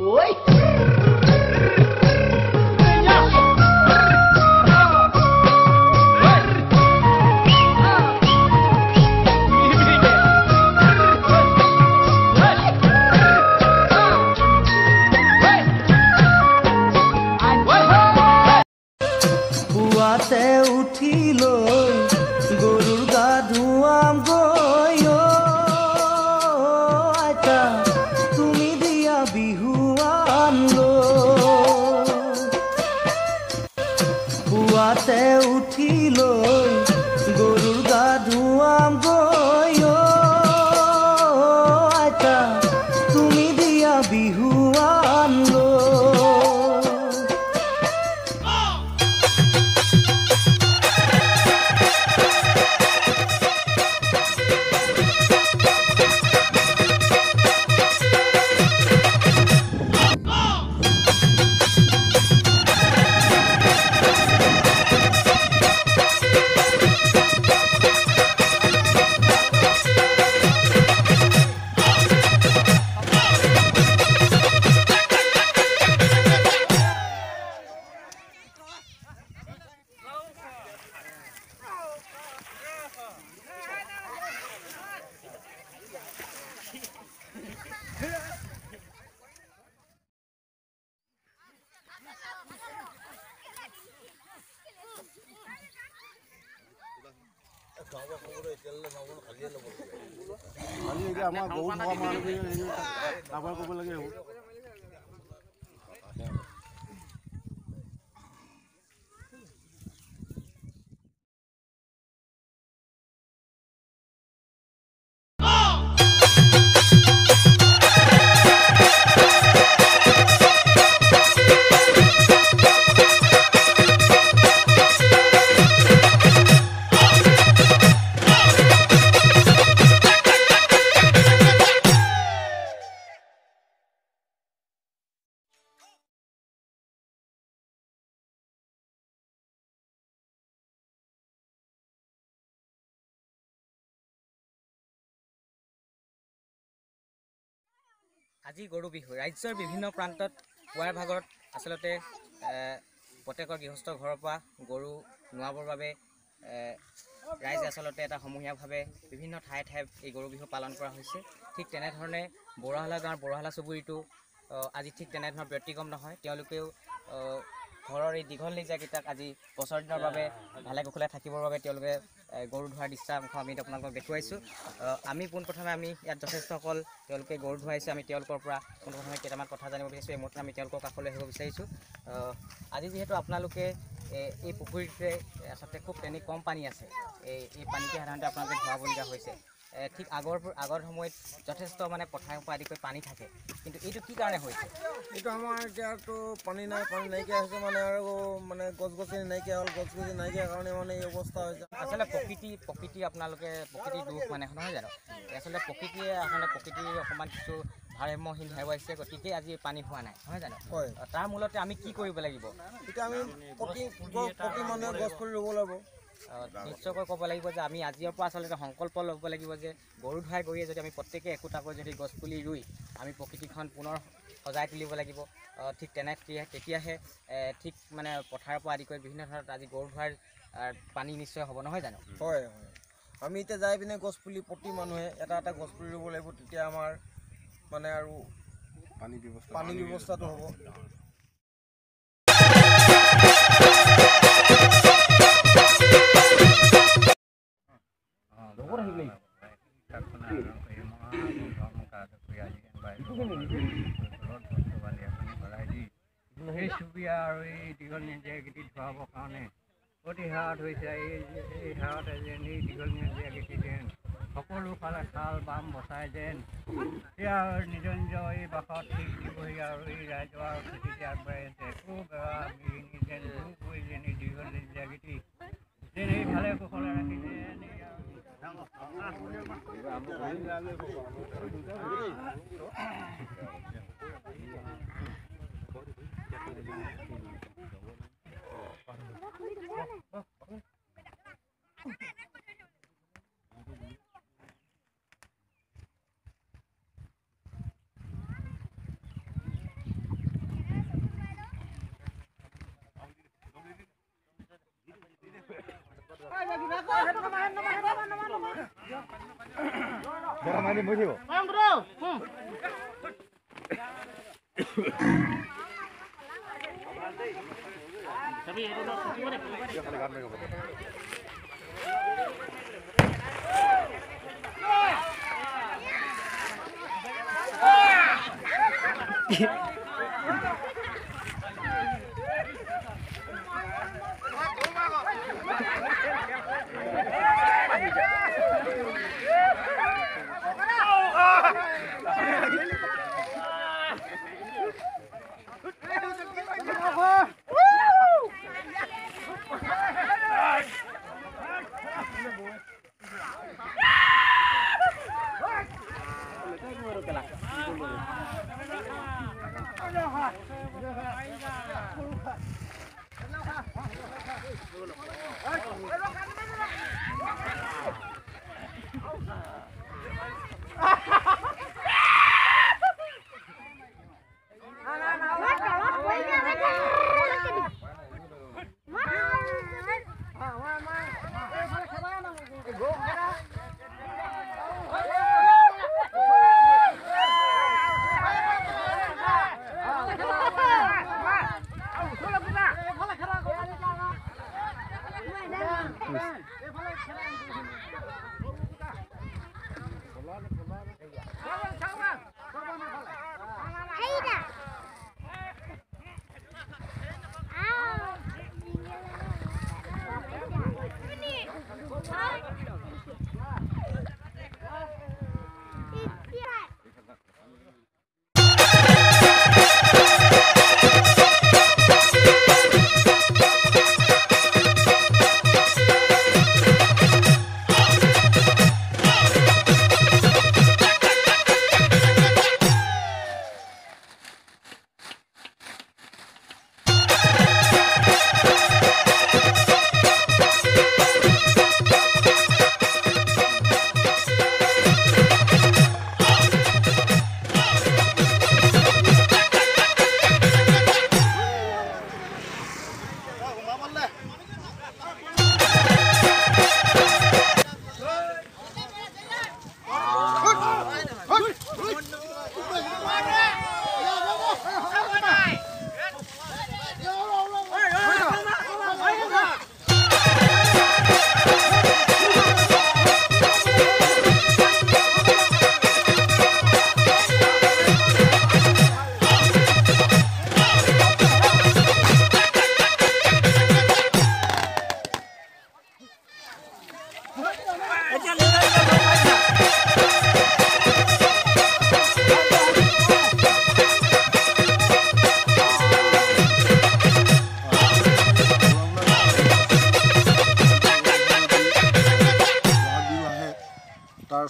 ôi পুৱাতে উঠি লৈ গৰুৰ গা ধুৱাম গৈ আইতা তুমি দিয়া বিহুৱান লৈ পুৱাতে উঠি লৈ গৰুৰ গা ধুৱাম গৈ আইতা তুমি দিয়া বিহুৱান লৈ আমাৰ গৰু ধোৱা মানুহ কাবাৰ কৰিব লাগে হ'ব আজি গৰু বিহু ৰাজ্যৰ বিভিন্ন প্ৰান্তত পুৱাৰ ভাগত আচলতে প্ৰত্যেকৰ গৃহস্থ ঘৰৰ পৰা গৰু নোৱাবৰ বাবে ৰাইজে আচলতে এটা সমূহীয়াভাৱে বিভিন্ন ঠায়ে ঠায়ে এই গৰু বিহু পালন কৰা হৈছে ঠিক তেনেধৰণে বৰহালা গাঁৱৰ বৰহালা চুবুৰীটো আজি ঠিক তেনেধৰণৰ ব্যতিক্ৰম নহয় তেওঁলোকেও ঘৰৰ এই দীঘল নিজাকেইটাক আজি বছৰ দিনৰ বাবে ভালে কুশলে থাকিবৰ বাবে তেওঁলোকে গৰু ধোৱাৰ দৃশ্যাংশ আমি আপোনালোকক দেখুৱাইছোঁ আমি পোনপ্ৰথমে আমি ইয়াত যথেষ্টসকল তেওঁলোকে গৰু ধুৱাইছে আমি তেওঁলোকৰ পৰা পোনপ্ৰথমে কেইটামান কথা জানিব বিচাৰিছোঁ এই মুহূৰ্তত আমি তেওঁলোকৰ কাষলৈ আহিব বিচাৰিছোঁ আজি যিহেতু আপোনালোকে এই পুখুৰীটোতে আচলতে খুব তেনেই কম পানী আছে এই পানীটো সাধাৰণতে আপোনালোকে ধুৱাবলগীয়া হৈছে ঠিক আগৰ সময়ত যথেষ্ট মানে পথাৰৰ পৰা আদি কৰি পানী থাকে কিন্তু এইটো কি কাৰণে হৈছে এইটো আমাৰ এতিয়াতো পানী নাইকিয়া হৈছে মানে আৰু মানে গছ গছনি নাইকিয়া হ'ল গছ গছনি নাইকিয়া কাৰণে মানে এই অৱস্থা হৈছে আচলতে প্ৰকৃতি আপোনালোকে প্ৰকৃতিৰ দুখ মানে নহয় জানো আচলতে প্ৰকৃতিয়ে প্ৰকৃতিৰ অকণমান কিছু ভাৰসাম্যহীন হেৰুৱাইছে গতিকে আজি পানী হোৱা নাই নহয় জানো হয় তাৰ মূলতে আমি কি কৰিব লাগিব এতিয়া আমি প্ৰতি মানুহে গছ পুলি ৰুব লাগিব নিশ্চয়কৈ ক'ব লাগিব যে আমি আজিৰ পৰা আচলতে সংকল্প ল'ব লাগিব যে গৰু ধুৱাই গৰুৱে যদি আমি প্ৰত্যেকে একোটাকৈ যদি গছপুলি ৰুই আমি প্ৰকৃতিখন পুনৰ সজাই তুলিব লাগিব ঠিক তেতিয়াহে ঠিক মানে পথাৰৰ পৰা আদি কৰি বিভিন্ন ধৰণত আজি গৰু ধোৱাৰ পানী নিশ্চয় হ'ব নহয় জানো হয় হয় আমি এতিয়া যাই পিনে গছপুলি প্ৰতি মানুহে এটা এটা গছপুলি ৰুব লাগিব তেতিয়া আমাৰ মানে আৰু পানী ব্যৱস্থাটো হ'ব সেই চুবুৰীয়া আৰু এই দীঘল নিজাকেইটি ধুৱাবৰ কাৰণে অতি হাৰত হৈছে এই হাৰত যেন এই দীঘল নিজাকেইটি যেন সকলো ফালে খাল বাম বচাই যেন সেয়া নিজৰ এই বাসত ঠিক দিবহি আৰু এই ৰাইজৰ খেতিতে আগবাঢ়ি আছে একো বেয়া মিৰিঙি যেন দূৰ কৰি যেন এই দীঘল নিজাকেইটি যেন এই ভালে কুশলে ৰাখি যেন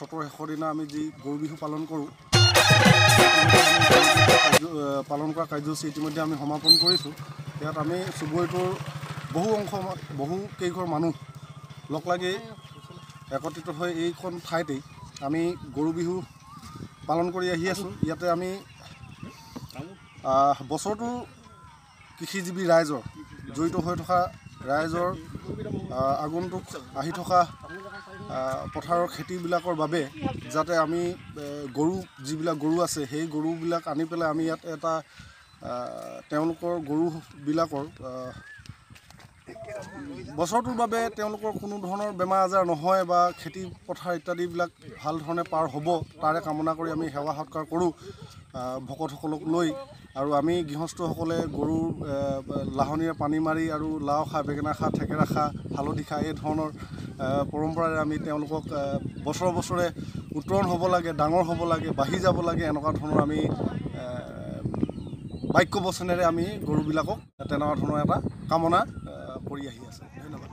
চতৰ শেষৰ দিনা আমি যি গৰু বিহু পালন কৰোঁ পালন কৰা কাৰ্যসূচী ইতিমধ্যে আমি সমাপন কৰিছোঁ। ইয়াত আমি চুবুৰীটোৰ বহু কেইঘৰ মানুহ লগ লাগি একত্ৰিত হৈ এইখন ঠাইতেই আমি গৰু বিহু পালন কৰি আহি আছোঁ। ইয়াতে আমি বছৰটো কৃষিজীৱী ৰাইজৰ জড়িত হৈ থকা ৰাইজৰ আগন্তুক আহি থকা পথাৰৰ খেতিবিলাকৰ বাবে যাতে আমি গৰু যিবিলাক গৰু আছে সেই গৰুবিলাক আনি পেলাই আমি ইয়াত এটা তেওঁলোকৰ গৰুবিলাকৰ বছৰটোৰ বাবে তেওঁলোকৰ কোনো ধৰণৰ বেমাৰ আজাৰ নহয় বা খেতি পথাৰ ইত্যাদিবিলাক ভাল ধৰণে পাৰ হ'ব তাৰে কামনা কৰি আমি সেৱা সৎকাৰ কৰোঁ ভকতসকলক লৈ। আৰু আমি গৃহস্থসকলে গৰুৰ লাহনীৰে পানী মাৰি আৰু লাও খা বেঙেনা খা থেকেৰা খা হালধি খা এই ধৰণৰ পৰম্পৰাৰে আমি তেওঁলোকক বছৰে বছৰে উত্তৰণ হ'ব লাগে, ডাঙৰ হ'ব লাগে, বাঢ়ি যাব লাগে, এনেকুৱা ধৰণৰ আমি বাক্য বচনেৰে আমি গৰুবিলাকক তেনেকুৱা ধৰণৰ এটা কামনা কৰি আহি আছে। ধন্যবাদ।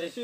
বেশি